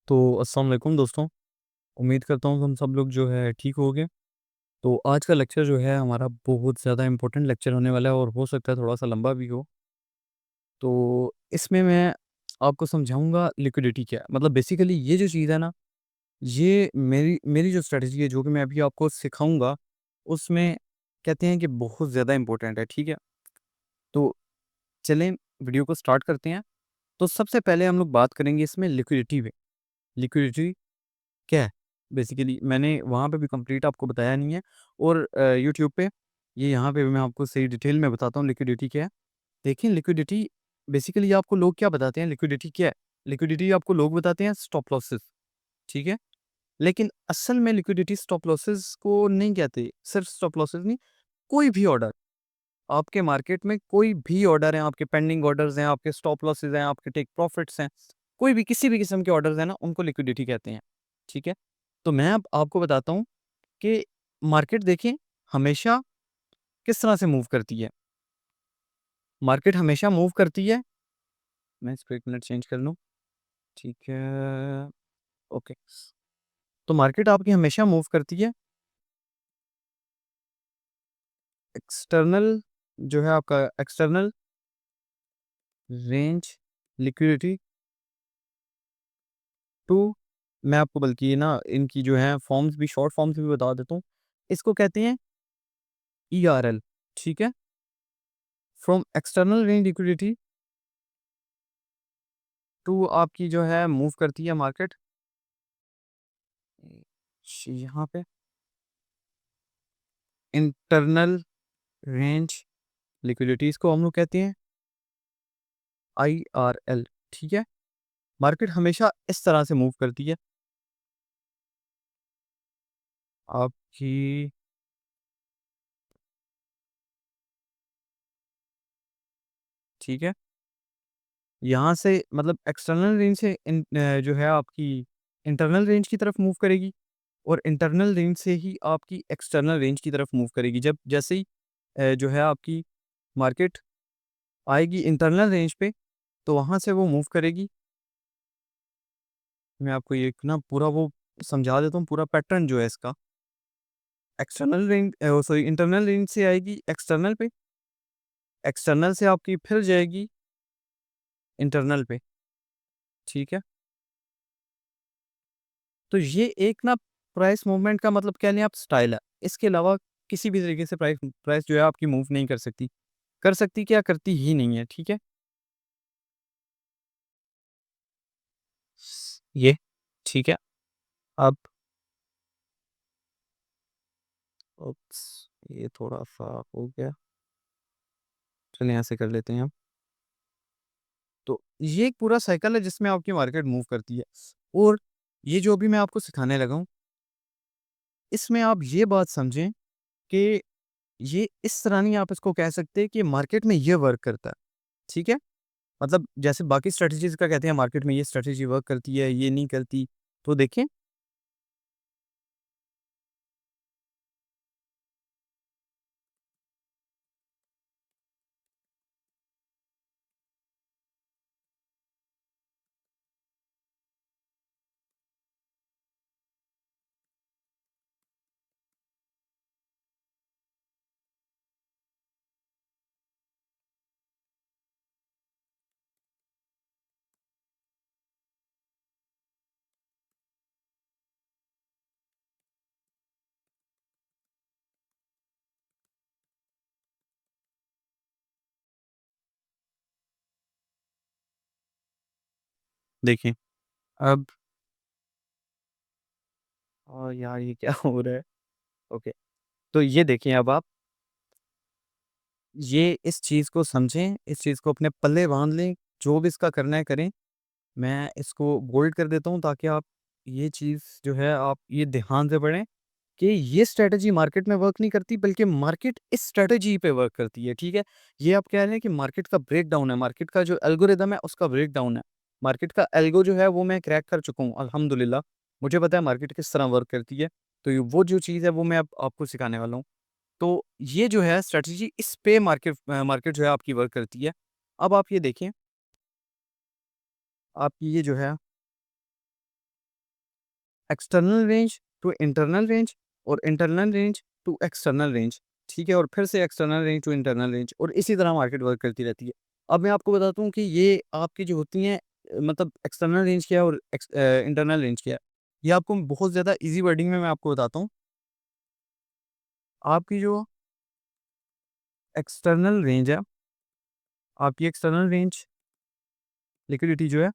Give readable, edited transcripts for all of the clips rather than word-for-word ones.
तो अस्सलाम वालेकुम दोस्तों। उम्मीद करता हूँ हम सब लोग जो है ठीक होंगे। तो आज का लेक्चर जो है हमारा बहुत ज़्यादा इम्पोर्टेंट लेक्चर होने वाला है और हो सकता है थोड़ा-सा लंबा भी हो। तो इसमें मैं आपको समझाऊँगा लिक्विडिटी क्या है। मतलब बेसिकली ये जो चीज़ है ना, ये मेरी मेरी जो स्ट्रैटेजी है, जो कि मैं अभी आपको सिखाऊँगा, उसमें कहते हैं कि बहुत ज़्यादा इम्पोर्टेंट है, ठीक है? तो चलें वीडियो को स्टार्ट करते हैं। तो सबसे पहले हम लोग बात करेंगे इसमें लिक्विडिटी पे। लिक्विडिटी क्या है? बेसिकली मैंने वहाँ पे भी कंप्लीट आपको बताया नहीं है और यूट्यूब पे ये यहाँ पे भी मैं आपको सही डिटेल में बताता हूँ लिक्विडिटी क्या है। देखिए लिक्विडिटी बेसिकली आपको लोग क्या बताते हैं लिक्विडिटी क्या है? लिक्विडिटी आपको लोग बताते हैं स्टॉप लॉसेस, ठीक है? लेकिन असल में लिक्विडिटी स्टॉप लॉसेस को नहीं कहते। सिर्फ स्टॉप लॉसेस नहीं, कोई भी ऑर्डर आपके मार्केट में कोई भी ऑर्डर हैं, आपके पेंडिंग ऑर्डर्स हैं, आपके स्टॉप लॉसेस हैं, आपके टेक प्रॉफिट्स हैं, कोई भी किसी भी किस्म के ऑर्डर्स हैं ना, उनको लिक्विडिटी कहते हैं, ठीक है? तो मैं अब आपको बताता हूँ कि मार्केट देखें हमेशा किस तरह से मूव करती है। मार्केट हमेशा मूव करती है। मैं इसको 1 मिनट चेंज कर लूँ, ठीक है, ओके। तो मार्केट आपकी हमेशा मूव करती है एक्सटर्नल जो है आपका एक्सटर्नल रेंज लिक्विडिटी टू मैं आपको बल्कि ये ना इनकी जो है फॉर्म्स भी शॉर्ट फॉर्म्स भी बता देता हूँ। इसको कहते हैं ईआरएल, ठीक है? From external range liquidity to आपकी जो है मूव करती है मार्केट यहाँ पे इंटरनल रेंज लिक्विडिटीज़ को हम लोग कहते हैं आईआरएल, ठीक है? मार्केट हमेशा इस तरह से मूव करती है। आपकी ठीक है? यहाँ से मतलब एक्सटर्नल रेंज से जो है आपकी इंटरनल रेंज की तरफ मूव करेगी और इंटरनल रेंज से ही आपकी एक्सटर्नल रेंज की तरफ मूव करेगी। जब जैसे ही जो है आपकी मार्केट आएगी इंटरनल रेंज पे, तो वहाँ से वो मूव करेगी। मैं आपको ये एक ना पूरा वो समझा देता हूँ, पूरा पैटर्न जो है इसका। External range sorry internal range से आएगी एक्सटर्नल पे, एक्सटर्नल से आपकी फिर जाएगी इंटरनल पे, ठीक है? तो ये एक ना प्राइस मूवमेंट का मतलब कह लें आप स्टाइल है। इसके अलावा किसी भी तरीके से प्राइस प्राइस जो है आपकी मूव नहीं कर सकती। कर सकती क्या? करती ही नहीं है, ठीक है? ये ठीक है। अब उप्स ये थोड़ा-सा हो गया। चलिए ऐसे कर लेते हैं हम। तो ये एक पूरा साइकिल है जिसमें आपकी मार्केट मूव करती है और ये जो अभी मैं आपको सिखाने लगा हूँ, इसमें आप ये बात समझें कि ये इस तरह नहीं आप इसको कह सकते कि मार्केट में ये वर्क करता है, ठीक है? मतलब जैसे बाकी स्ट्रैटेजीज़ का कहते हैं मार्केट में ये स्ट्रैटेजी वर्क करती है, ये नहीं करती। तो देखें देखें, अब यार ये क्या हो रहा है? ओके, तो ये देखें अब आप, ये इस चीज़ को समझें, इस चीज़ को अपने पल्ले बाँध लें, जो भी इसका करना है करें। मैं इसको बोल्ड कर देता हूँ ताकि आप ये चीज़ जो है आप ये ध्यान से पढ़ें कि ये स्ट्रैटेजी मार्केट में वर्क नहीं करती बल्कि मार्केट इस स्ट्रैटेजी पे वर्क करती है, ठीक है? ये आप कह रहे हैं कि मार्केट का ब्रेकडाउन है, मार्केट का जो एल्गोरिदम है उसका ब्रेकडाउन है। मार्केट का एल्गो जो है वो मैं क्रैक कर चुका हूँ अल्हम्दुलिल्लाह। मुझे पता है मार्केट किस तरह वर्क करती है। तो ये वो जो चीज़ है वो मैं अब आपको सिखाने वाला हूँ। तो ये जो है स्ट्रैटेजी इस पे मार्केट जो है आपकी वर्क करती है। अब आप ये देखें, आपकी ये जो है external range to internal range और internal range to external range, ठीक है? और फिर से external range to internal range और इसी तरह मार्केट वर्क करती रहती है। अब मैं आपको बताता हूँ कि ये आपकी जो होती हैं मतलब एक्सटर्नल रेंज क्या है और इंटरनल रेंज क्या है? ये आपको बहुत ज़्यादा ईज़ी वर्डिंग में मैं आपको बताता हूँ। आपकी जो एक्सटर्नल रेंज है, आपकी एक्सटर्नल रेंज लिक्विडिटी जो है,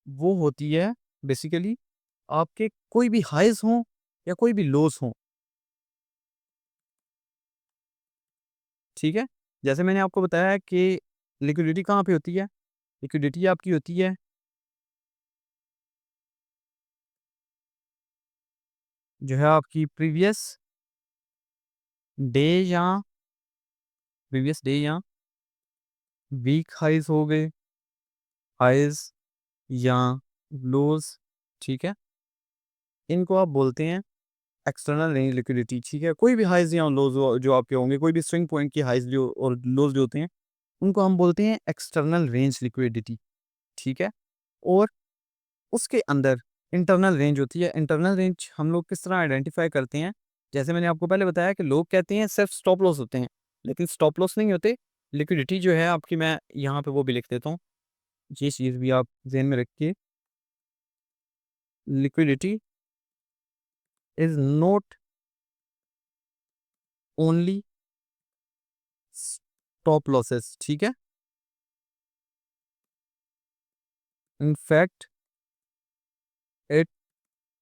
वो होती है बेसिकली आपके कोई भी हाइज़ हों या कोई भी लोज़ हों, ठीक है? जैसे मैंने आपको बताया कि लिक्विडिटी कहाँ पे होती है? लिक्विडिटी आपकी होती है जो है आपकी डे या प्रीवियस डे या वीक हाइज़ हो गए, हाइज़ या लोज़, ठीक है? इनको आप बोलते हैं एक्सटर्नल रेंज लिक्विडिटी, ठीक है? कोई भी हाइज़ या लोज़ जो आपके होंगे, कोई भी स्विंग पॉइंट की हाइज़ जो और लोज़ जो होते हैं, उनको हम बोलते हैं एक्सटर्नल रेंज लिक्विडिटी, ठीक है? और उसके अंदर इंटरनल रेंज होती है। इंटरनल रेंज हम लोग किस तरह आइडेंटिफ़ाई करते हैं? जैसे मैंने आपको पहले बताया कि लोग कहते हैं सिर्फ़ स्टॉप लॉस होते हैं, लेकिन स्टॉप लॉस नहीं होते। लिक्विडिटी जो है आपकी मैं यहाँ पे वो भी लिख देता हूँ, ये चीज़ भी आप ज़हन में रखिए। Liquidity is not only stop losses, ठीक है? इन फैक्ट इट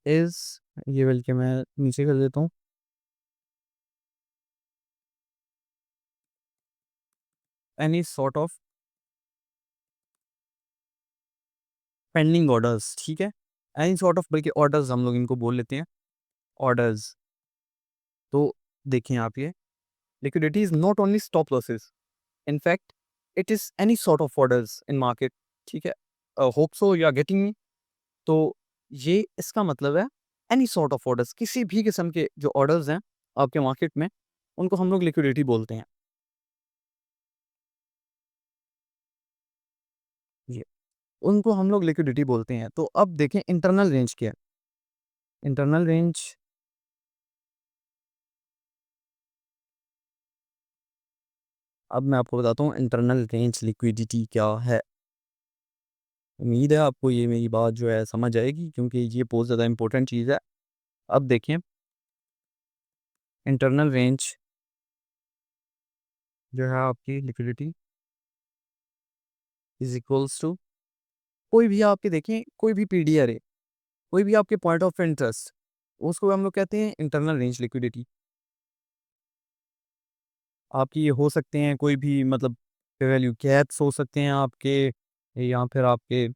इज़ ये बल्कि मैं नीचे कर देता हूँ, any sort of pending orders, ठीक है? एनी सॉर्ट ऑफ बल्कि ऑर्डर्स हम लोग इनको बोल लेते हैं, ऑर्डर्स। तो देखें आप ये liquidity is not only stop losses. In fact, it is any sort of orders in market. ठीक है? Hope so you are getting me. तो ये इसका मतलब है एनी सॉर्ट ऑफ ऑर्डर्स, किसी भी किस्म के जो ऑर्डर्स हैं आपके मार्केट में, उनको हम लोग लिक्विडिटी बोलते हैं। ये उनको हम लोग लिक्विडिटी बोलते हैं। तो अब देखें इंटरनल रेंज क्या है? इंटरनल रेंज अब मैं आपको बताता हूँ इंटरनल रेंज लिक्विडिटी क्या है। उम्मीद है आपको ये मेरी बात जो है समझ आएगी क्योंकि ये बहुत ज़्यादा इंपॉर्टेंट चीज़ है। अब देखें इंटरनल रेंज जो है आपकी लिक्विडिटी इज़ इक्वल्स टू कोई भी आपके देखें कोई भी पीडीआर है, कोई भी आपके पॉइंट ऑफ इंटरेस्ट, उसको हम लोग कहते हैं इंटरनल रेंज लिक्विडिटी। आपकी ये हो सकते हैं कोई भी मतलब वैल्यू कैप्स हो सकते हैं आपके या फिर आपके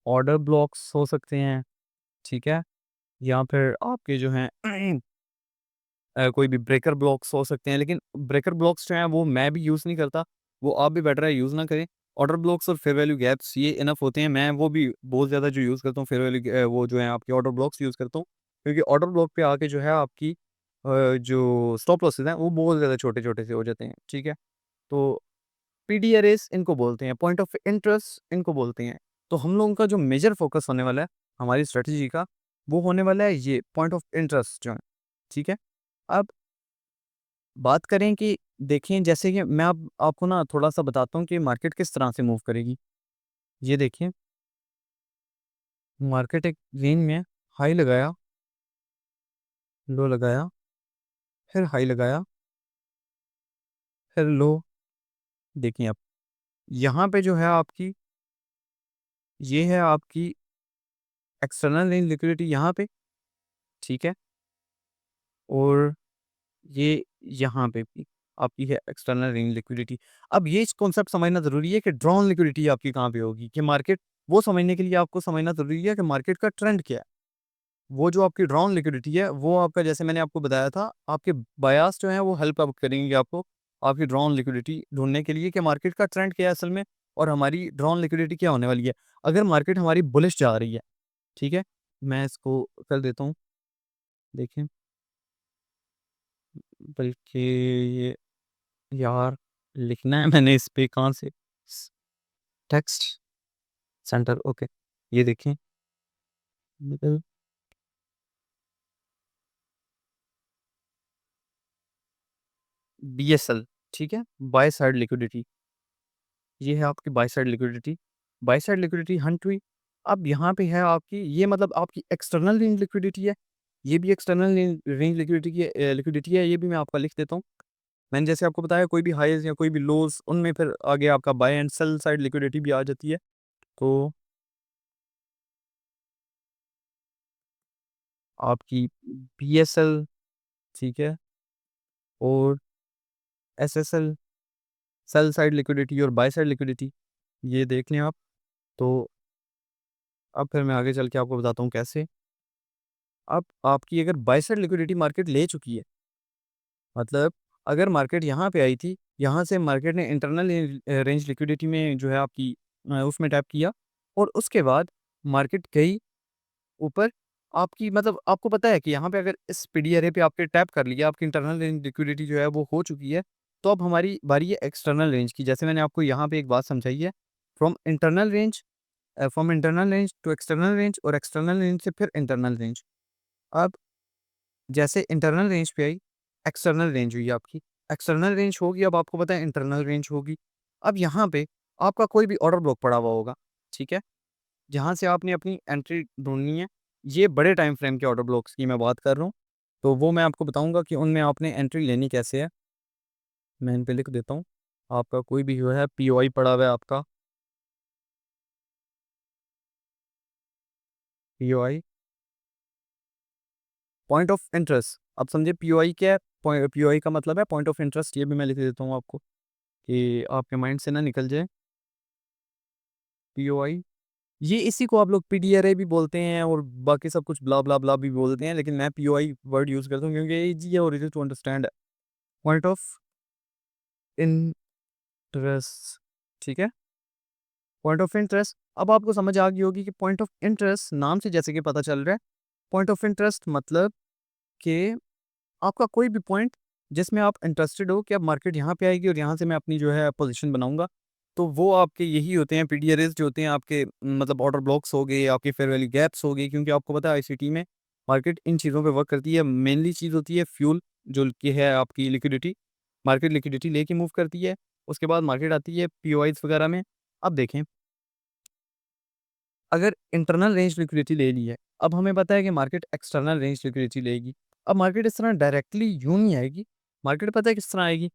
ऑर्डर ब्लॉक्स हो सकते हैं, ठीक है? या फिर आपके जो हैं कोई भी ब्रेकर ब्लॉक्स हो सकते हैं, लेकिन ब्रेकर ब्लॉक्स जो हैं वो मैं भी यूज़ नहीं करता, वो आप भी बेटर है यूज़ ना करें। ऑर्डर ब्लॉक्स और फेयर वैल्यू गैप्स ये इनफ होते हैं, मैं वो भी बहुत ज़्यादा जो यूज़ करता हूँ फेयर वैल्यू वो जो है आपके ऑर्डर ब्लॉक्स यूज़ करता हूँ, क्योंकि ऑर्डर ब्लॉक पे आके जो है आपकी जो स्टॉप लॉसेस हैं वो बहुत ज़्यादा छोटे-छोटे से हो जाते हैं, ठीक है? तो पीडीआरएस इनको बोलते हैं, पॉइंट ऑफ इंटरेस्ट इनको बोलते हैं। तो हम लोगों का जो मेजर फोकस होने वाला है, हमारी स्ट्रैटेजी का, वो होने वाला है ये पॉइंट ऑफ इंटरेस्ट जो है, ठीक है? अब बात करें कि देखें जैसे कि मैं अब आपको ना थोड़ा-सा बताता हूँ कि मार्केट किस तरह से मूव करेगी। ये देखिए, मार्केट एक रेंज में हाई लगाया, लो लगाया, फिर हाई लगाया, फिर लो। देखिए आप, यहाँ पे जो है आपकी, ये है आपकी एक्सटर्नल रेंज लिक्विडिटी यहाँ पे, ठीक है? और ये यहाँ पे भी आपकी है एक्सटर्नल रेंज लिक्विडिटी। अब ये कॉन्सेप्ट समझना ज़रूरी है कि ड्रॉन लिक्विडिटी आपकी कहाँ पे होगी, कि मार्केट वो समझने के लिए आपको समझना ज़रूरी है कि मार्केट का ट्रेंड क्या है। वो जो आपकी ड्रॉन लिक्विडिटी है, वो आपका जैसे मैंने आपको बताया था, आपके बायास जो हैं वो हेल्प आउट करेंगे आपको, आपकी ड्रॉन लिक्विडिटी ढूँढने के लिए कि मार्केट का ट्रेंड क्या है असल में और हमारी ड्रॉन लिक्विडिटी क्या होने वाली है। अगर मार्केट हमारी बुलिश जा रही है, ठीक है? मैं इसको कर देता हूँ, देखें, बल्कि ये यार लिखना है मैंने इस पे कहाँ से टेक्स्ट सेंटर, ओके, ये देखें, बीएसएल, ठीक है? बाय साइड लिक्विडिटी, ये है आपकी buy side liquidity. Bye side liquidity Hunt हुई। अब यहाँ पे है आपकी, ये मतलब आपकी एक्सटर्नल रेंज लिक्विडिटी है। ये भी एक्सटर्नल रेंज लिक्विडिटी की लिक्विडिटी है, ये भी मैं आपका लिख देता हूँ। मैंने जैसे आपको बताया कोई भी हाईज़ या कोई भी लोज़, उनमें फिर आगे आपका buy and sell side liquidity भी आ जाती है। तो आपकी बीएसएल, ठीक है? और एसएसएल, सेल साइड लिक्विडिटी और बाय साइड लिक्विडिटी, ये देख लें आप। तो अब फिर मैं आगे चल के आपको बताता हूँ कैसे। अब आपकी अगर बाय साइड लिक्विडिटी मार्केट ले चुकी है, मतलब अगर मार्केट यहाँ पे आई थी, यहाँ से मार्केट ने इंटरनल रेंज लिक्विडिटी में जो है आपकी उसमें टैप किया, और उसके बाद मार्केट गई ऊपर। आपकी मतलब आपको पता है कि यहाँ पे अगर इस पीडीआरए पे आपने टैप कर लिया, आपकी इंटरनल रेंज लिक्विडिटी जो है वो हो चुकी है, तो अब हमारी बारी है एक्सटर्नल रेंज की। जैसे मैंने आपको यहाँ पे एक बात समझाई है, from internal range to external range, और एक्सटर्नल रेंज से फिर इंटरनल रेंज। अब जैसे इंटरनल रेंज पे आई, एक्सटर्नल रेंज हुई आपकी। एक्सटर्नल रेंज होगी, अब आपको पता है इंटरनल रेंज होगी। अब यहाँ पे आपका कोई भी ऑर्डर ब्लॉक पड़ा हुआ होगा, ठीक है? जहाँ से आपने अपनी एंट्री ढूँढनी है। ये बड़े टाइम फ्रेम के ऑर्डर ब्लॉक्स की मैं बात कर रहा हूँ। तो वो मैं आपको बताऊँगा कि उनमें आपने एंट्री लेनी कैसे है। मैं इन पे लिख देता हूँ। आपका कोई भी जो है पीओआई पड़ा हुआ है आपका, पीओआई, पॉइंट ऑफ इंटरेस्ट। अब समझिए पीओआई क्या है? पीओआई का मतलब है पॉइंट ऑफ इंटरेस्ट। ये भी मैं लिख देता हूँ आपको कि आपके माइंड से ना निकल जाए। पीओआई, ये इसी को आप लोग पीडीआरए भी बोलते हैं और बाकी सब कुछ ब्ला ब्ला ब्ला भी बोलते हैं, लेकिन मैं पीओआई वर्ड यूज़ करता हूँ क्योंकि ये ईज़ी है और इज़ी टू अंडरस्टैंड है। पॉइंट ऑफ इंटरेस्ट, ठीक है? Point of interest. अब आपको समझ आ गई होगी कि पॉइंट ऑफ इंटरेस्ट नाम से जैसे कि पता चल रहा है, पॉइंट ऑफ इंटरेस्ट मतलब कि आपका कोई भी पॉइंट जिसमें आप इंटरेस्टेड हो कि अब मार्केट यहाँ पे आएगी और यहाँ से मैं अपनी जो है पोजीशन बनाऊँगा। तो वो आपके यही होते हैं पीडीआरएस, जो होते हैं आपके मतलब ऑर्डर ब्लॉक्स हो गए, आपके फेयर वैल्यू गैप्स हो गए, क्योंकि आपको पता है आईसीटी में मार्केट इन चीज़ों पे वर्क करती है। मेनली चीज़ होती है फ्यूल, जो कि है आपकी लिक्विडिटी। मार्केट लिक्विडिटी लेके मूव करती है, उसके बाद मार्केट आती है पीओआईज़ वगैरह में। अब देखें, अगर इंटरनल रेंज लिक्विडिटी ले ली है, अब हमें पता है कि मार्केट एक्सटर्नल रेंज लिक्विडिटी लेगी। अब मार्केट इस तरह डायरेक्टली यूँ नहीं आएगी, मार्केट पता है किस तरह आएगी?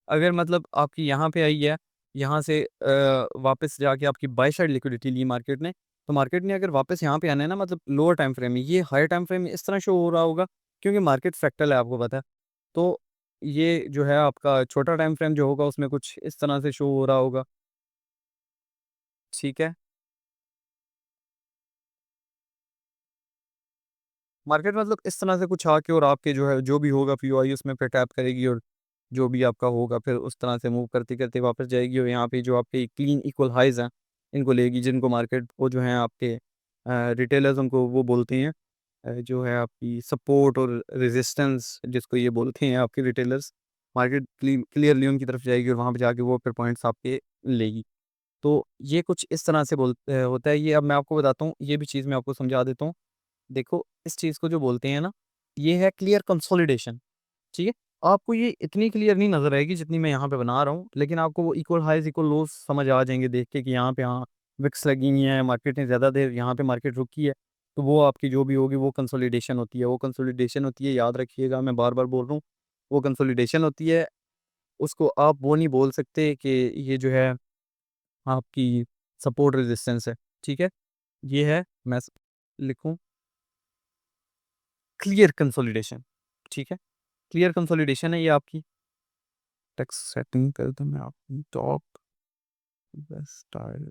अगर मतलब आपकी यहाँ पे आई है, यहाँ से वापस जाके आपकी बाय साइड लिक्विडिटी ली मार्केट ने, तो मार्केट ने अगर वापस यहाँ पे आना है ना, मतलब लोअर टाइम फ्रेम में, ये हायर टाइम फ्रेम में इस तरह शो हो रहा होगा, क्योंकि मार्केट फ्रैक्टल है आपको पता है। तो ये जो है आपका छोटा टाइम फ्रेम जो होगा उसमें कुछ इस तरह से शो हो रहा होगा, ठीक है? मार्केट मतलब इस तरह से कुछ आके और आपके जो है जो भी होगा पीओआई उसमें फिर टैप करेगी, और जो भी आपका होगा फिर उस तरह से मूव करते-करते वापस जाएगी, और यहाँ पे जो आपके क्लीन इक्वल हाइज़ हैं, इनको लेगी, जिनको मार्केट वो जो हैं आपके रिटेलर्स उनको वो बोलते हैं जो है आपकी सपोर्ट और रेजिस्टेंस, जिसको ये बोलते हैं आपके रिटेलर्स। मार्केट क्लियरली उनकी तरफ जाएगी और वहाँ पे जाके वो फिर पॉइंट्स आपके लेगी। तो ये कुछ इस तरह से होता है ये। अब मैं आपको बताता हूँ, ये भी चीज़ मैं आपको समझा देता हूँ। देखो, इस चीज़ को जो बोलते हैं ना, ये है क्लियर कंसोलिडेशन, ठीक है? आपको ये इतनी क्लियर नहीं नज़र आएगी जितनी मैं यहाँ पे बना रहा हूँ, लेकिन आपको वो इक्वल हाइज़, इक्वल लोज़ समझ आ जाएँगे देख के कि यहाँ पे हाँ, विक्स लगी हुई हैं, मार्केट ने ज़्यादा देर यहाँ पे मार्केट रुकी है, तो वो आपकी जो भी होगी वो कंसोलिडेशन होती है। वो कंसोलिडेशन होती है, याद रखिएगा, मैं बार-बार बोल रहा हूँ, वो कंसोलिडेशन होती है। उसको आप वो नहीं बोल सकते कि ये जो है आपकी सपोर्ट रेजिस्टेंस है, ठीक है? ये है, मैं स लिखूँ क्लियर कंसोलिडेशन, ठीक है? क्लियर कंसोलिडेशन है ये आपकी। टेक्स्ट सेटिंग कर दूँ मैं आपकी टॉप बेस्ट स्टाइल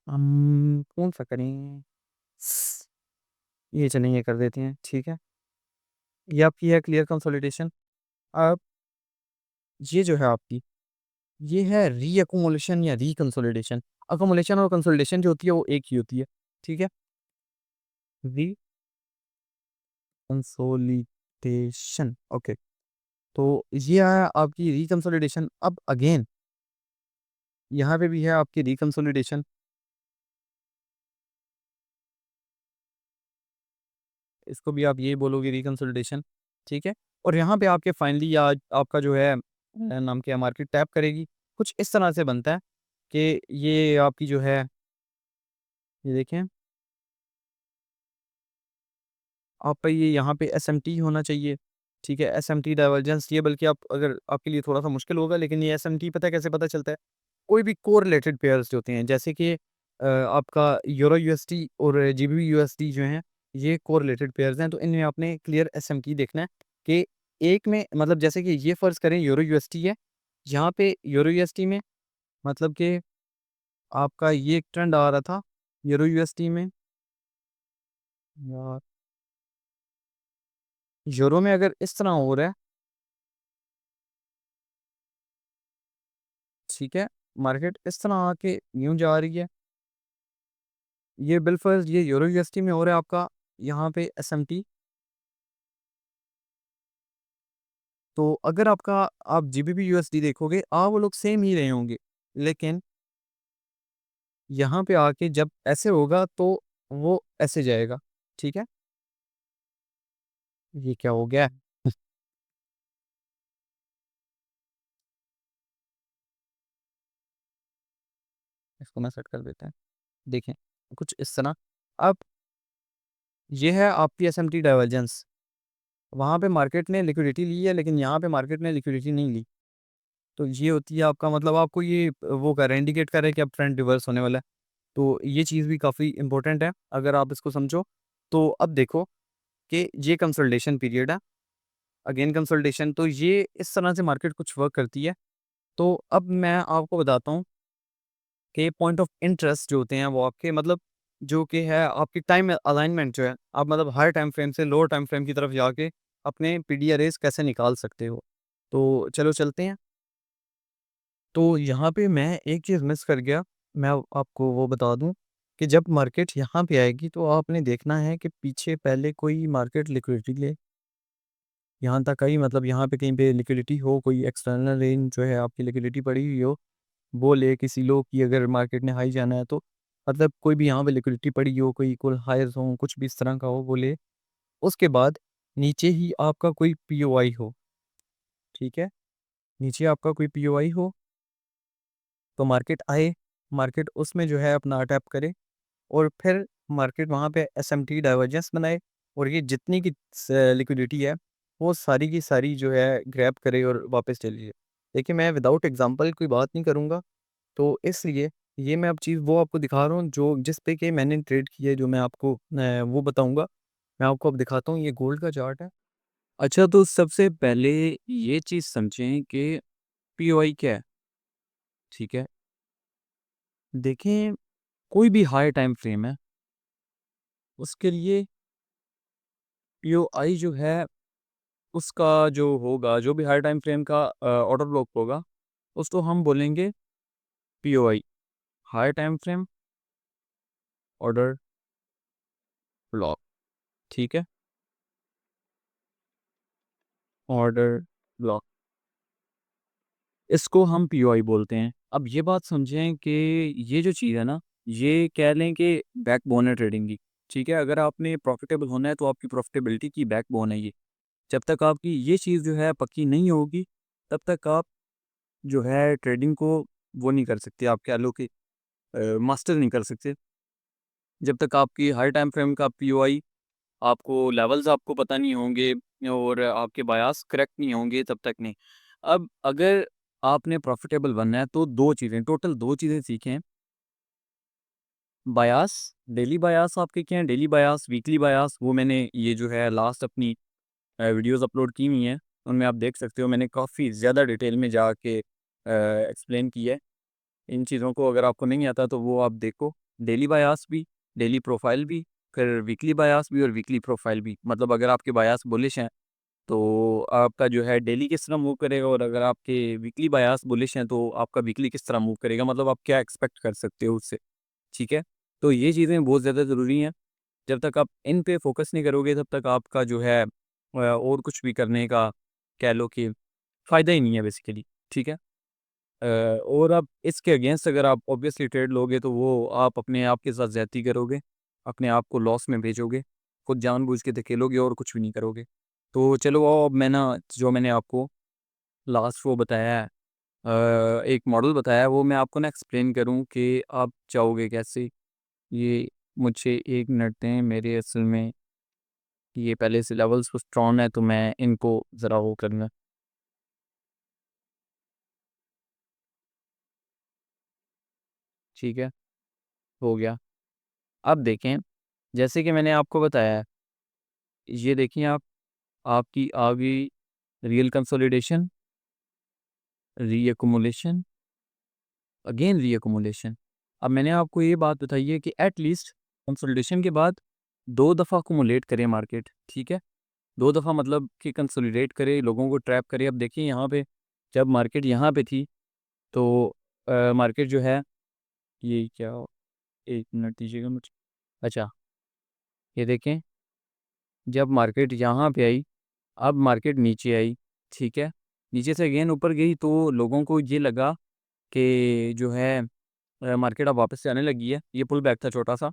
हम कौन-सा करें? ये चलिए ये कर देते हैं, ठीक है? ये आपकी है क्लियर कंसोलिडेशन। अब ये जो है आपकी, ये है री-एक्युमुलेशन या री-कंसोलिडेशन। एक्युमुलेशन और कंसोलिडेशन जो होती है वो एक ही होती है, ठीक है? री-कंसोलिडेशन, ओके। तो ये है आपकी री-कंसोलिडेशन। अब अगेन यहाँ पे भी है आपकी री-कंसोलिडेशन। इसको भी आप यही बोलोगे री-कंसोलिडेशन, ठीक है? और यहाँ पे आपके फाइनली या आपका जो है नाम क्या है मार्केट टैप करेगी। कुछ इस तरह से बनता है कि ये आपकी जो है ये देखें आपका ये यहाँ पे एसएमटी होना चाहिए, ठीक है? एसएमटी डाइवर्जेंस ये बल्कि आप अगर आपके लिए थोड़ा-सा मुश्किल होगा लेकिन ये एसएमटी पता है कैसे पता चलता है? कोई भी कोरिलेटेड पेयर्स जो होते हैं जैसे कि आपका यूरो यूएसडी और जीबीपी यूएसडी जो हैं, ये कोरिलेटेड पेयर्स हैं तो इनमें आपने क्लियर एसएमटी देखना है कि एक में मतलब जैसे कि ये फ़र्ज़ करें यूरो यूएसडी है, यहाँ पे यूरो यूएसडी में मतलब कि आपका ये एक ट्रेंड आ रहा था यूरो यूएसडी में यार यूरो में अगर इस तरह हो रहा है, ठीक है? मार्केट इस तरह आके यूँ जा रही है, ये बिलफ़र्ज़ ये यूरो यूएसडी में हो रहा है आपका यहाँ पे एसएमटी। तो अगर आपका आप जीबीपी यूएसडी देखोगे, वो लोग सेम ही रहे होंगे। लेकिन यहाँ पे आके जब ऐसे होगा तो वो ऐसे जाएगा, ठीक है? ये क्या हो गया? इसको मैं सेट कर देते हैं। देखें, कुछ इस तरह। अब ये है आपकी एसएमटी डाइवर्जेंस। वहाँ पे मार्केट ने लिक्विडिटी ली है, लेकिन यहाँ पे मार्केट ने लिक्विडिटी नहीं ली। तो ये होती है आपका मतलब आपको ये वो कर रहा है इंडिकेट कर रहा है कि अब ट्रेंड रिवर्स होने वाला है। तो ये चीज़ भी काफ़ी इम्पोर्टेंट है, अगर आप इसको समझो। तो अब देखो कि ये कंसोलिडेशन पीरियड है, अगेन कंसोलिडेशन तो ये इस तरह से मार्केट कुछ वर्क करती है। तो अब मैं आपको बताता हूँ कि पॉइंट ऑफ इंटरेस्ट जो होते हैं वो आपके मतलब जो कि है आपकी टाइम अलाइनमेंट जो है, आप मतलब हायर टाइम फ्रेम से लोअर टाइम फ्रेम की तरफ जाके अपने पीडी अरेज़ कैसे निकाल सकते हो। तो चलो चलते हैं। तो यहाँ पे मैं एक चीज़ मिस कर गया, मैं आपको वो बता दूँ कि जब मार्केट यहाँ पे आएगी तो आपने देखना है कि पीछे पहले कोई मार्केट लिक्विडिटी ले, यहाँ तक आई मतलब यहाँ पे कहीं पे लिक्विडिटी हो, कोई एक्सटर्नल रेंज जो है आपकी लिक्विडिटी पड़ी हुई हो, वो ले किसी लो की अगर मार्केट ने हाई जाना है तो मतलब कोई भी यहाँ पे लिक्विडिटी पड़ी हो, कोई इक्वल हाइज़ हो, कुछ भी इस तरह का हो वो ले। उसके बाद नीचे ही आपका कोई पीओआई हो, ठीक है? नीचे आपका कोई पीओआई हो तो मार्केट आए, मार्केट उसमें जो है अपना अटैप करे और फिर मार्केट वहाँ पे एसएमटी डाइवर्जेंस बनाए और ये जितनी की लिक्विडिटी है वो सारी की सारी जो है ग्रैब करे और वापस चली जाए। देखिए मैं विदाउट एग्जांपल कोई बात नहीं करूँगा, तो इसलिए ये मैं अब चीज़ वो आपको दिखा रहा हूँ जो जिस पे कि मैंने ट्रेड की है जो मैं आपको वो बताऊँगा। मैं आपको अब दिखाता हूँ, ये गोल्ड का चार्ट है। अच्छा, तो सबसे पहले ये चीज़ समझें कि पीओआई क्या है, ठीक है? देखें, कोई भी हाई टाइम फ्रेम है, उसके लिए पीओआई जो है उसका जो होगा, जो भी हाई टाइम फ्रेम का ऑर्डर ब्लॉक होगा, उसको हम बोलेंगे POI, high time frame order block, ठीक है? ऑर्डर ब्लॉक, इसको हम पीओआई बोलते हैं। अब ये बात समझें कि ये जो चीज़ है ना, ये कह लें कि बैकबोन है ट्रेडिंग की, ठीक है? अगर आपने प्रॉफ़िटेबल होना है, तो आपकी प्रॉफ़िटेबिलिटी की बैकबोन है ये। जब तक आपकी ये चीज़ जो है पक्की नहीं होगी, तब तक आप जो है ट्रेडिंग को वो नहीं कर सकते, आप कह लो कि मास्टर नहीं कर सकते। जब तक आपकी हाई टाइम फ्रेम का पीओआई आपको लेवल्स आपको पता नहीं होंगे और आपके बायास करेक्ट नहीं होंगे, तब तक नहीं। अब अगर आपने प्रॉफ़िटेबल बनना है, तो 2 चीज़ें, टोटल 2 चीज़ें सीखें। बायास, डेली बायास आपके क्या हैं, डेली बायास, वीकली बायास, वो मैंने ये जो है लास्ट अपनी वीडियोज़ अपलोड की हुई हैं, उनमें आप देख सकते हो मैंने काफ़ी ज़्यादा डिटेल में जाके एक्सप्लेन की है। इन चीज़ों को अगर आपको नहीं आता तो वो आप देखो। डेली बायास भी, डेली प्रोफाइल भी, फिर वीकली बायास भी और वीकली प्रोफाइल भी। मतलब अगर आपके बायास बुलिश हैं, तो आपका जो है डेली किस तरह मूव करेगा और अगर आपके वीकली बायास बुलिश हैं, तो आपका वीकली किस तरह मूव करेगा, मतलब आप क्या एक्सपेक्ट कर सकते हो उससे, ठीक है? तो ये चीज़ें बहुत ज़्यादा ज़रूरी हैं। जब तक आप इन पे फ़ोकस नहीं करोगे, तब तक आपका जो है और कुछ भी करने का कह लो कि फ़ायदा ही नहीं है बेसिकली, ठीक है? और आप इसके अगेंस्ट अगर आप ऑब्वियसली ट्रेड लोगे तो वो आप अपने आप के साथ ज़्यादती करोगे, अपने आप को लॉस में भेजोगे, खुद जानबूझ के धकेलोगे और कुछ भी नहीं करोगे। तो चलो अब मैं ना जो मैंने आपको लास्ट वो बताया है, एक मॉडल बताया है, वो मैं आपको ना एक्सप्लेन करूँ कि आप चाहोगे कैसे। ये मुझे 1 मिनट दें, मेरे असल में ये पहले से लेवल्स कुछ स्ट्रॉन्ग है तो मैं इनको ज़रा वो करना। ठीक है, हो गया। अब देखें, जैसे कि मैंने आपको बताया है, ये देखिए आप, आपकी आ गई रियल कंसोलिडेशन, रीअक्युमुलेशन, अगेन रीअक्युमुलेशन। अब मैंने आपको ये बात बताई है कि एट लीस्ट कंसोलिडेशन के बाद 2 दफ़ा अक्युमुलेट करे मार्केट, ठीक है? 2 दफ़ा मतलब कि कंसोलिडेट करे, लोगों को ट्रैप करे। अब देखिए यहाँ पे, जब मार्केट यहाँ पे थी तो मार्केट जो है, ये क्या, 1 मिनट दीजिएगा मुझे। अच्छा, ये देखें, जब मार्केट यहाँ पे आई, अब मार्केट नीचे आई, ठीक है? नीचे से अगेन ऊपर गई तो लोगों को ये लगा कि जो है मार्केट अब वापस से आने लगी है। ये पुल बैक था छोटा-सा,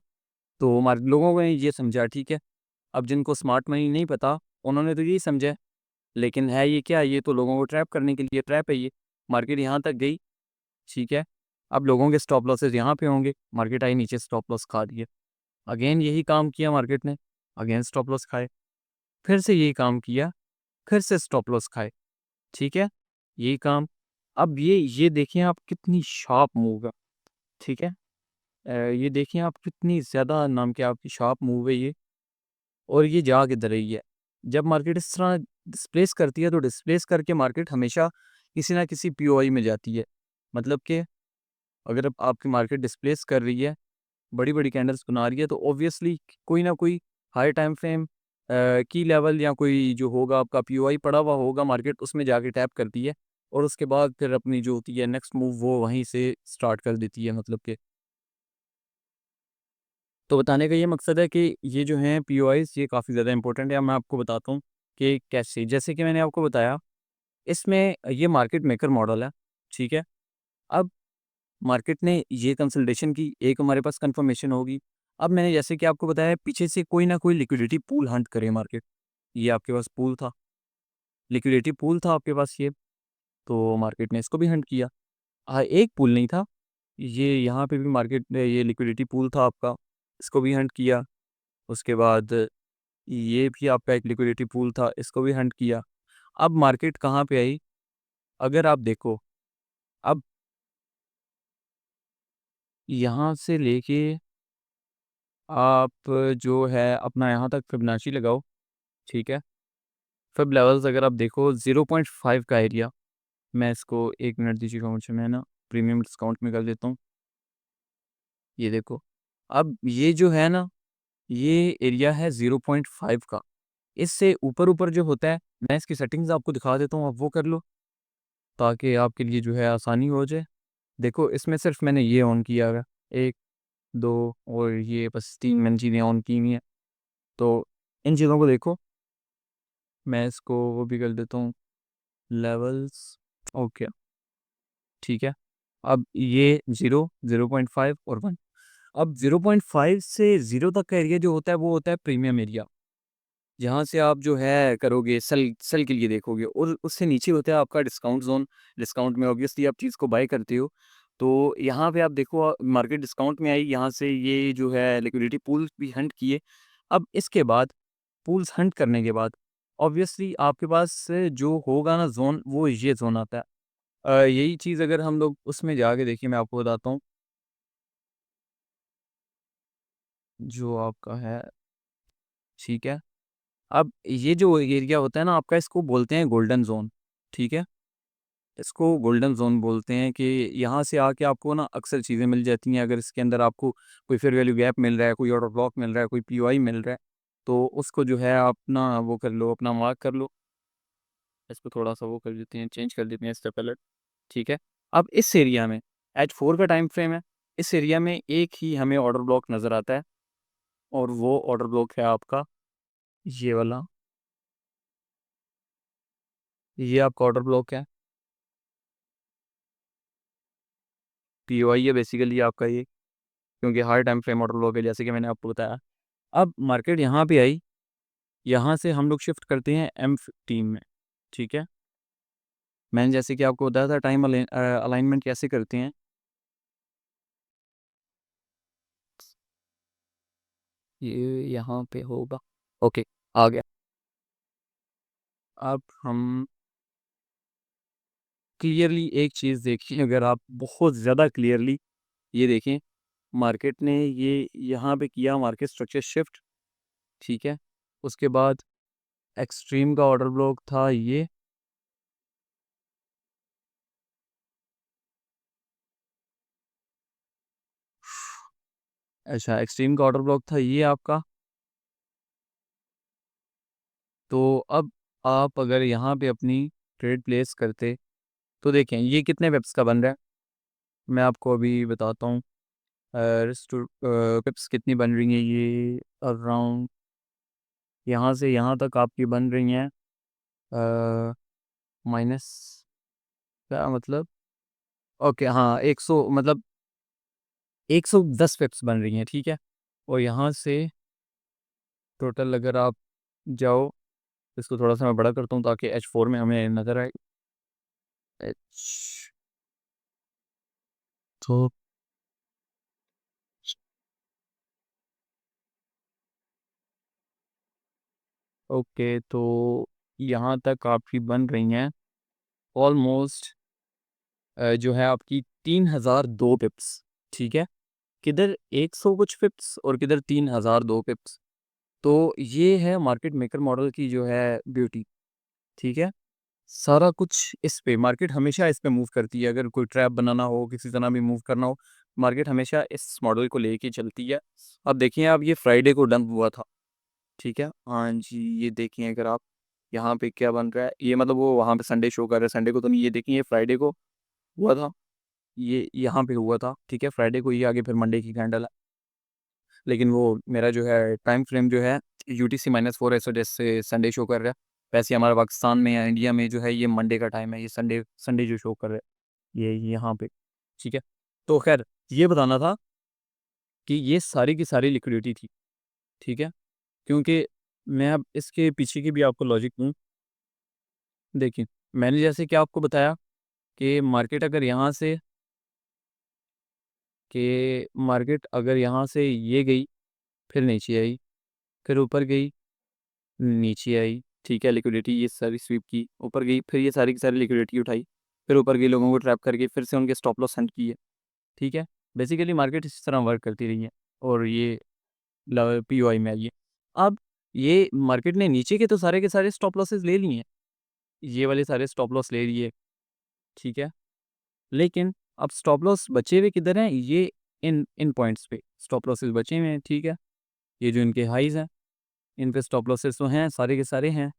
तो मार लोगों ने ये समझा, ठीक है? अब जिनको स्मार्ट मनी नहीं पता, उन्होंने तो यही समझा, लेकिन है ये क्या? ये तो लोगों को ट्रैप करने के लिए ट्रैप है ये। मार्केट यहाँ तक गई, ठीक है? अब लोगों के स्टॉप लॉसेस यहाँ पे होंगे, मार्केट आई नीचे, स्टॉप लॉस खा दिए। अगेन यही काम किया मार्केट ने, अगेन स्टॉप लॉस खाए, फिर से यही काम किया, फिर से स्टॉप लॉस खाए, ठीक है? यही काम। अब ये देखिए आप, कितनी शार्प मूव है, ठीक है? ये देखिए आप, कितनी ज़्यादा नाम के आपकी शार्प मूव है ये, और ये जा किधर रही है। जब मार्केट इस तरह डिस्प्लेस करती है तो डिस्प्लेस करके मार्केट हमेशा किसी ना किसी पीओआई में जाती है। मतलब कि अगर अब आपकी मार्केट डिस्प्लेस कर रही है, बड़ी-बड़ी कैंडल्स बना रही है, तो ऑब्वियसली कोई ना कोई हाई टाइम फ्रेम की लेवल या कोई जो होगा आपका पीओआई पड़ा हुआ होगा, मार्केट उसमें जाके टैप करती है और उसके बाद फिर अपनी जो होती है नेक्स्ट मूव वो वहीं से स्टार्ट कर देती है, मतलब कि। तो बताने का ये मकसद है कि ये जो हैं पीओआईज़, ये काफ़ी ज़्यादा इंपॉर्टेंट है। अब मैं आपको बताता हूँ कि कैसे। जैसे कि मैंने आपको बताया, इसमें ये मार्केट मेकर मॉडल है, ठीक है? अब मार्केट ने ये कंसल्टेशन की, एक हमारे पास कंफर्मेशन होगी। अब मैंने जैसे कि आपको बताया, पीछे से कोई ना कोई लिक्विडिटी पूल हंट करे मार्केट। ये आपके पास पूल था, लिक्विडिटी पूल था आपके पास ये, तो मार्केट ने इसको भी हंट किया। एक पूल नहीं था, ये यहाँ पे भी मार्केट ने ये लिक्विडिटी पूल था आपका, इसको भी हंट किया। उसके बाद ये भी आपका एक लिक्विडिटी पूल था, इसको भी हंट किया। अब मार्केट कहाँ पे आई? अगर आप देखो, अब यहाँ से लेके आप जो है अपना यहाँ तक फिबोनाची लगाओ, ठीक है? फिब लेवल्स अगर आप देखो 0.5 का एरिया, मैं इसको 1 मिनट दीजिएगा मुझे, मैं ना प्रीमियम डिस्काउंट में कर देता हूँ। ये देखो, अब ये जो है ना, ये एरिया है 0.5 का। इससे ऊपर-ऊपर जो होता है, मैं इसकी सेटिंग्स आपको दिखा देता हूँ, आप वो कर लो, ताकि आपके लिए जो है आसानी हो जाए। देखो, इसमें सिर्फ मैंने ये ऑन किया हुआ है, 1, 2 और ये बस 3 मैंने चीज़ें ऑन की हुई हैं। तो इन चीज़ों को देखो, मैं इसको वो भी कर देता हूँ, लेवल्स, ओके, ठीक है। अब ये 0, 0.5 और 1। अब 0.5 से 0 तक का एरिया जो होता है, वो होता है प्रीमियम एरिया। जहाँ से आप जो है करोगे, सेल सेल के लिए देखोगे, और उससे नीचे होता है आपका डिस्काउंट ज़ोन। डिस्काउंट में ऑब्वियसली आप चीज़ को बाय करते हो। तो यहाँ पे आप देखो, मार्केट डिस्काउंट में आई, यहाँ से ये जो है लिक्विडिटी पूल्स भी हंट किए। अब इसके बाद पूल्स हंट करने के बाद ऑब्वियसली आपके पास जो होगा ना ज़ोन, वो ये ज़ोन आता है। यही चीज़ अगर हम लोग उसमें जाके देखिए, मैं आपको बताता हूँ, जो आपका है, ठीक है? अब ये जो एरिया होता है ना आपका, इसको बोलते हैं गोल्डन ज़ोन, ठीक है? इसको गोल्डन ज़ोन बोलते हैं कि यहाँ से आके आपको ना अक्सर चीज़ें मिल जाती हैं। अगर इसके अंदर आपको कोई फेयर वैल्यू गैप मिल रहा है, कोई ऑर्डर ब्लॉक मिल रहा है, कोई पीओआई मिल रहा है, तो उसको जो है आप ना वो कर लो, अपना मार्क कर लो। इसको थोड़ा-सा वो कर देते हैं, चेंज कर देते हैं स्टेप अलर्ट, ठीक है? अब इस एरिया में H4 का टाइम फ्रेम है, इस एरिया में एक ही हमें ऑर्डर ब्लॉक नज़र आता है, और वो ऑर्डर ब्लॉक है आपका ये वाला, ये आपका ऑर्डर ब्लॉक है, पीओआई है बेसिकली आपका ये, क्योंकि हर टाइम फ्रेम ऑर्डर ब्लॉक है, जैसे कि मैंने आपको बताया। अब मार्केट यहाँ पे आई, यहाँ से हम लोग शिफ्ट करते हैं M15 में, ठीक है। मैंने जैसे कि आपको बताया था टाइम अलाइनमेंट कैसे करते हैं। ये यहाँ पे होगा, ओके, आ गया। अब हम क्लियरली एक चीज़ देखिए, अगर आप बहुत ज़्यादा क्लियरली ये देखें, मार्केट ने ये यहाँ पे किया मार्केट स्ट्रक्चर शिफ्ट, ठीक है। उसके बाद एक्सट्रीम का ऑर्डर ब्लॉक था ये, अच्छा एक्सट्रीम का ऑर्डर ब्लॉक था ये आपका। तो अब आप अगर यहाँ पे अपनी ट्रेड प्लेस करते तो देखें ये कितने पिप्स का बन रहा है, मैं आपको अभी बताता हूँ। पिप्स कितनी बन रही हैं, ये अराउंड यहाँ से यहाँ तक आपकी बन रही हैं माइनस, क्या मतलब, ओके हाँ 100 मतलब 110 पिप्स बन रही हैं, ठीक है। और यहाँ से टोटल अगर आप जाओ, इसको थोड़ा सा मैं बड़ा करता हूँ ताकि H4 में हमें नज़र आए। H तो ओके, तो यहाँ तक आपकी बन रही हैं ऑलमोस्ट जो है आपकी 3002 पिप्स, ठीक है। किधर 100 कुछ पिप्स और किधर 3002 पिप्स। तो ये है मार्केट मेकर मॉडल की जो है ब्यूटी, ठीक है। सारा कुछ इस पे, मार्केट हमेशा इस पे मूव करती है, अगर कोई ट्रैप बनाना हो, किसी तरह भी मूव करना हो, मार्केट हमेशा इस मॉडल को लेके चलती है। अब देखिए आप, ये फ्राइडे को डंप हुआ था, ठीक है। हाँ जी, ये देखिए अगर आप यहाँ पे क्या बन रहा है, ये मतलब वो वहाँ पे संडे शो कर रहा है, संडे को तो नहीं, ये देखिए ये फ्राइडे को हुआ था, ये यहाँ पे हुआ था, ठीक है। फ्राइडे को ये आगे फिर मंडे की कैंडल है, लेकिन वो मेरा जो है टाइम फ्रेम जो है UTC-4 ऐसा जैसे संडे शो कर रहा है, वैसे हमारा पाकिस्तान में या इंडिया में जो है ये मंडे का टाइम है, ये संडे संडे जो शो कर रहा है ये यहाँ पे, ठीक है। तो खैर ये बताना था कि ये सारी की सारी लिक्विडिटी थी, ठीक है। क्योंकि मैं अब इसके पीछे की भी आपको लॉजिक दूँ, देखिए मैंने जैसे कि आपको बताया कि मार्केट अगर यहाँ से ये गई, फिर नीचे आई, फिर ऊपर गई, नीचे आई, ठीक है। लिक्विडिटी ये सारी स्वीप की, ऊपर गई, फिर ये सारी की सारी लिक्विडिटी उठाई, फिर ऊपर गई, लोगों को ट्रैप करके फिर से उनके स्टॉप लॉस सेंड किए, ठीक है। बेसिकली मार्केट इस तरह वर्क करती रही है, और ये POI में आई है। अब ये मार्केट ने नीचे के तो सारे के सारे स्टॉप लॉसेस ले लिए हैं, ये वाले सारे स्टॉप लॉस ले लिए, ठीक है। लेकिन अब स्टॉप लॉस बचे हुए किधर हैं, ये इन इन पॉइंट्स पे स्टॉप लॉसेस बचे हुए हैं, ठीक है। ये जो इनके हाइज हैं, इन पे स्टॉप लॉसेस तो हैं, सारे के सारे हैं,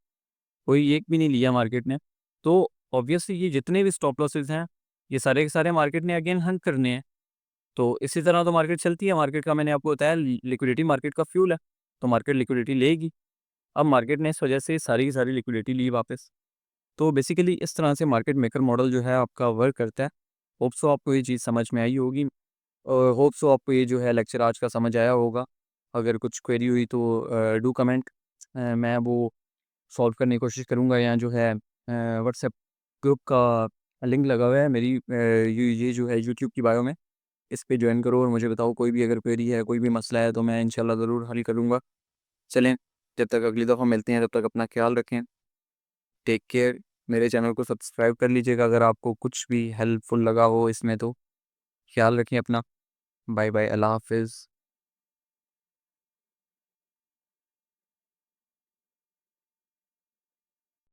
कोई एक भी नहीं लिया मार्केट ने। तो ऑब्वियसली ये जितने भी स्टॉप लॉसेस हैं, ये सारे के सारे मार्केट ने अगेन हंट करने हैं। तो इसी तरह तो मार्केट चलती है, मार्केट का मैंने आपको बताया लिक्विडिटी मार्केट का फ्यूल है, तो मार्केट लिक्विडिटी लेगी। अब मार्केट ने इस वजह से सारी की सारी लिक्विडिटी ली वापस। तो बेसिकली इस तरह से मार्केट मेकर मॉडल जो है आपका वर्क करता है। होप सो आपको ये चीज़ समझ में आई होगी, और होप सो आपको ये जो है लेक्चर आज का समझ आया होगा। अगर कुछ क्वेरी हुई तो डू कमेंट, मैं वो सॉल्व करने की कोशिश करूँगा। या जो है व्हाट्सएप ग्रुप का लिंक लगा हुआ है मेरी ये जो है यूट्यूब की बायो में, इस पे ज्वाइन करो और मुझे बताओ कोई भी अगर क्वेरी है, कोई भी मसला है, तो मैं इंशाल्लाह ज़रूर हल करूँगा। चलें, जब तक अगली दफ़ा मिलते हैं तब तक अपना ख्याल रखें, टेक केयर। मेरे चैनल को सब्सक्राइब कर लीजिएगा अगर आपको कुछ भी हेल्पफुल लगा हो इसमें तो। ख्याल रखें अपना, बाय बाय, अल्लाह हाफ़िज़।